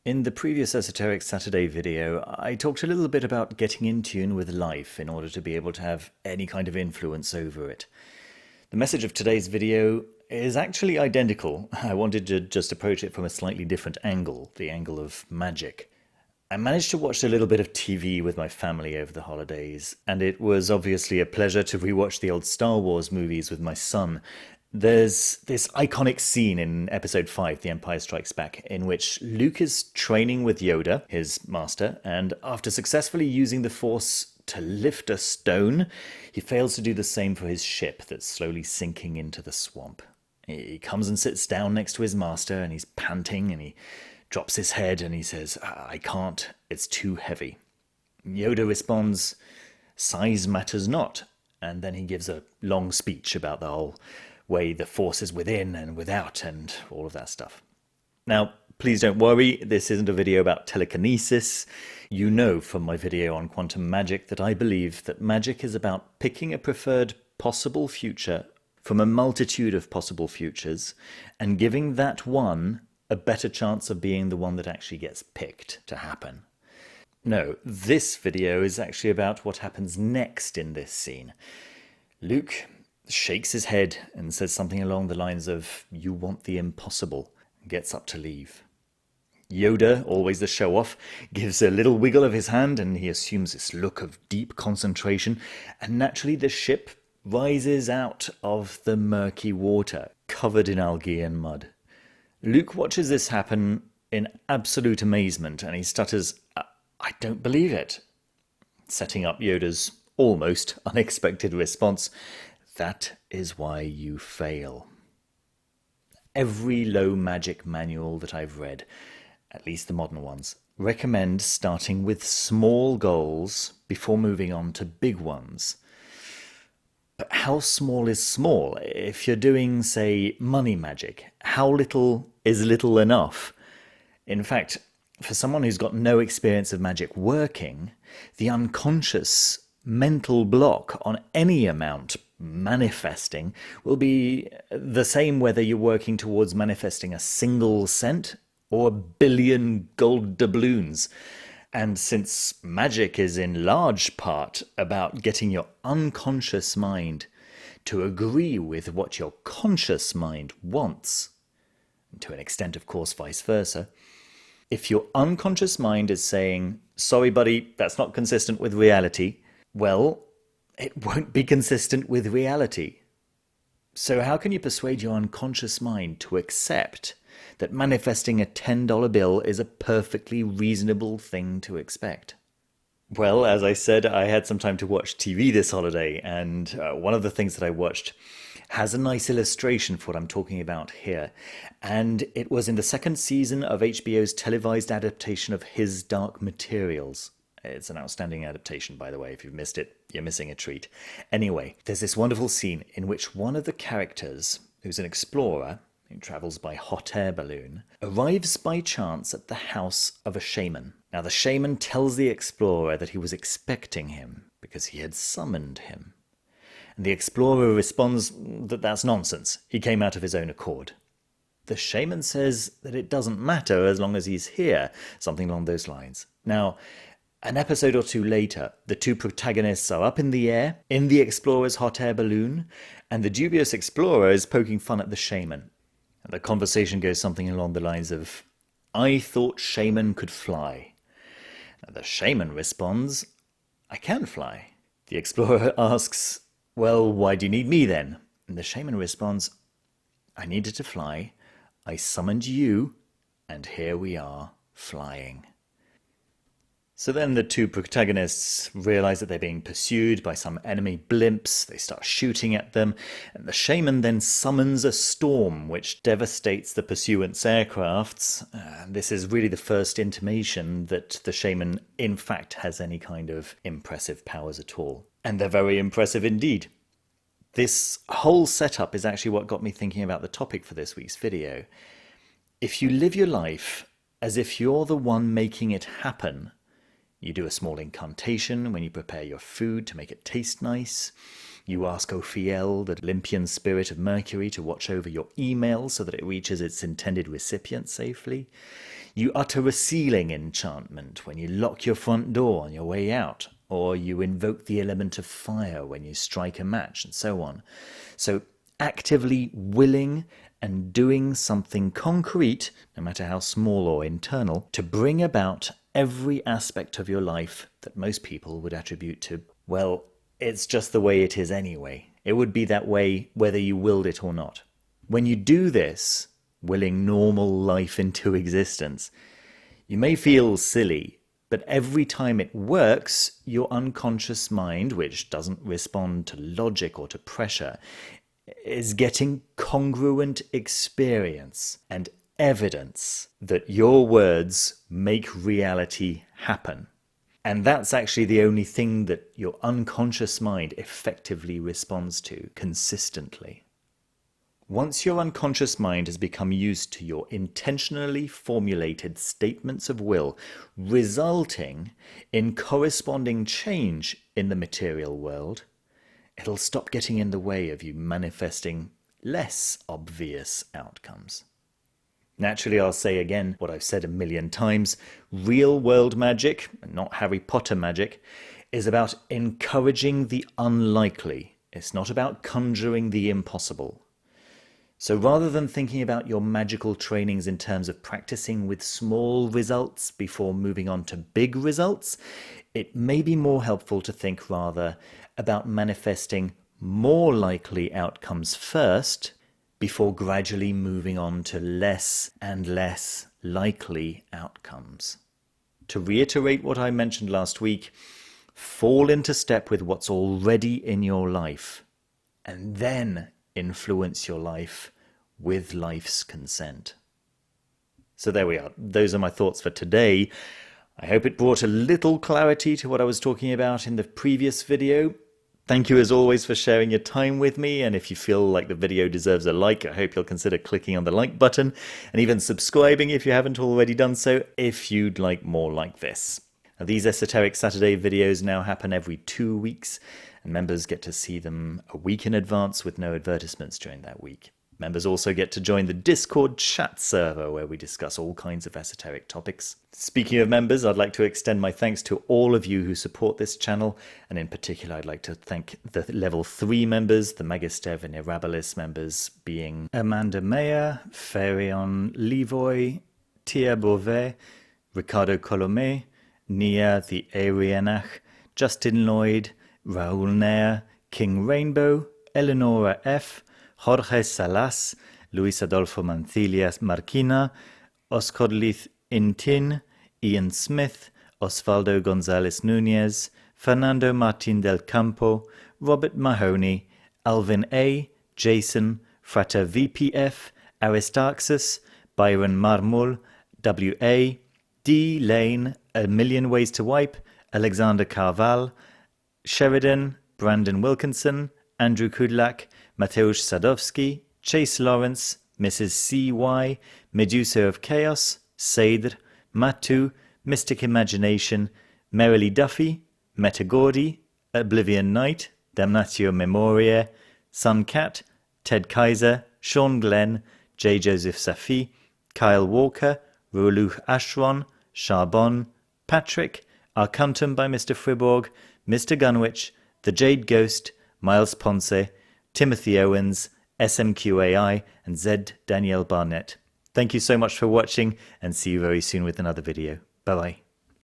In the previous Esoteric Saturday video, I talked a little bit about getting in tune with life in order to be able to have any kind of influence over it. The message of today's video is actually identical. I wanted to just approach it from a slightly different angle, the angle of magic. I managed to watch a little bit of TV with my family over the holidays, and it was obviously a pleasure to rewatch the old Star Wars movies with my son. There's this iconic scene in Episode 5, The Empire Strikes Back, in which Luke is training with Yoda, his master, and after successfully using the Force to lift a stone, he fails to do the same for his ship that's slowly sinking into the swamp. He comes and sits down next to his master, and he's panting, and he drops his head, and he says, "I can't, it's too heavy." Yoda responds, "Size matters not," and then he gives a long speech about the whole way the Force is within and without and all of that stuff. Now, please don't worry, this isn't a video about telekinesis. You know from my video on quantum magic that I believe that magic is about picking a preferred possible future from a multitude of possible futures and giving that one a better chance of being the one that actually gets picked to happen. No, this video is actually about what happens next in this scene. Luke shakes his head and says something along the lines of, "You want the impossible," and gets up to leave. Yoda, always the show-off, gives a little wiggle of his hand and he assumes this look of deep concentration, and naturally the ship rises out of the murky water, covered in algae and mud. Luke watches this happen in absolute amazement and he stutters, "I don't believe it," setting up Yoda's almost unexpected response, "That is why you fail." Every low magic manual that I've read, at least the modern ones, recommend starting with small goals before moving on to big ones. But how small is small? If you're doing, say, money magic, how little is little enough? In fact, for someone who's got no experience of magic working, the unconscious mental block on any amount manifesting will be the same whether you're working towards manifesting a single cent or a billion gold doubloons. And since magic is in large part about getting your unconscious mind to agree with what your conscious mind wants, and to an extent, of course, vice versa, if your unconscious mind is saying, "Sorry, buddy, that's not consistent with reality," well, it won't be consistent with reality. So how can you persuade your unconscious mind to accept that manifesting a $10 bill is a perfectly reasonable thing to expect? Well, as I said, I had some time to watch TV this holiday, and one of the things that I watched has a nice illustration for what I'm talking about here. And it was in the second season of HBO's televised adaptation of His Dark Materials. It's an outstanding adaptation, by the way. If you've missed it, you're missing a treat. Anyway, there's this wonderful scene in which one of the characters, who's an explorer, who travels by hot air balloon, arrives by chance at the house of a shaman. Now, the shaman tells the explorer that he was expecting him because he had summoned him. And the explorer responds that that's nonsense. He came out of his own accord. The shaman says that it doesn't matter as long as he's here, something along those lines. Now, an episode or two later, the two protagonists are up in the air, in the explorer's hot air balloon, and the dubious explorer is poking fun at the shaman. And the conversation goes something along the lines of, "I thought shaman could fly." And the shaman responds, "I can fly." The explorer asks, "Well, why do you need me then?" And the shaman responds, "I needed to fly. I summoned you, and here we are, flying." So then the two protagonists realize that they're being pursued by some enemy blimps. They start shooting at them, and the shaman then summons a storm which devastates the pursuant's aircrafts. This is really the first intimation that the shaman in fact has any kind of impressive powers at all. And they're very impressive indeed. This whole setup is actually what got me thinking about the topic for this week's video. If you live your life as if you're the one making it happen, you do a small incantation when you prepare your food to make it taste nice. You ask Ophiel, the Olympian spirit of Mercury, to watch over your email so that it reaches its intended recipient safely. You utter a sealing enchantment when you lock your front door on your way out, or you invoke the element of fire when you strike a match, and so on. So actively willing and doing something concrete, no matter how small or internal, to bring about every aspect of your life that most people would attribute to, well, it's just the way it is anyway. It would be that way whether you willed it or not. When you do this, willing normal life into existence, you may feel silly, but every time it works, your unconscious mind, which doesn't respond to logic or to pressure, is getting congruent experience and evidence that your words make reality happen. And that's actually the only thing that your unconscious mind effectively responds to consistently. Once your unconscious mind has become used to your intentionally formulated statements of will, resulting in corresponding change in the material world, it'll stop getting in the way of you manifesting less obvious outcomes. Naturally, I'll say again what I've said a million times. Real world magic, and not Harry Potter magic, is about encouraging the unlikely. It's not about conjuring the impossible. So rather than thinking about your magical trainings in terms of practicing with small results before moving on to big results, it may be more helpful to think rather about manifesting more likely outcomes first before gradually moving on to less and less likely outcomes. To reiterate what I mentioned last week, fall into step with what's already in your life, and then influence your life with life's consent. So there we are. Those are my thoughts for today. I hope it brought a little clarity to what I was talking about in the previous video. Thank you as always for sharing your time with me, and if you feel like the video deserves a like, I hope you'll consider clicking on the like button and even subscribing if you haven't already done so, if you'd like more like this. Now, these Esoteric Saturday videos now happen every 2 weeks, and members get to see them a week in advance with no advertisements during that week. Members also get to join the Discord chat server where we discuss all kinds of esoteric topics. Speaking of members, I'd like to extend my thanks to all of you who support this channel, and in particular I'd like to thank the level 3 members, the Magister Venerabilis members being Amanda Mayer, Ferion Levoy, Tia Beauvais, Ricardo Colomé, Nia the Arianach, Justin Lloyd, Raoul Nair, King Rainbow, Eleonora F., Jorge Salas, Luis Adolfo Mancilla Marquina, Oscorlith Intin, Ian Smith, Osvaldo Gonzalez Nunez, Fernando Martin del Campo, Robert Mahoney, Alvin A., Jason, Frater VPF, Aristarchus, Byron Marmol, W.A., D. Lane, A Million Ways to Wipe, Alexander Carval, Sheridan, Brandon Wilkinson, Andrew Kudlak, Mateusz Sadowski, Chase Lawrence, Mrs. C.Y., Medusa of Chaos, Seidr, Matu, Mystic Imagination, Merrily Duffy, Metagordy, Oblivion Knight, Damnatio Memoriae, Suncat, Ted Kaiser, Sean Glenn, J. Joseph Safi, Kyle Walker, Ruluch Ashron, Charbon, Patrick, Arcantum by Mr. Friborg, Mr. Gunwich, The Jade Ghost, Miles Ponce, Timothy Owens, SMQAI, and Z. Danielle Barnett. Thank you so much for watching, and see you very soon with another video. Bye-bye.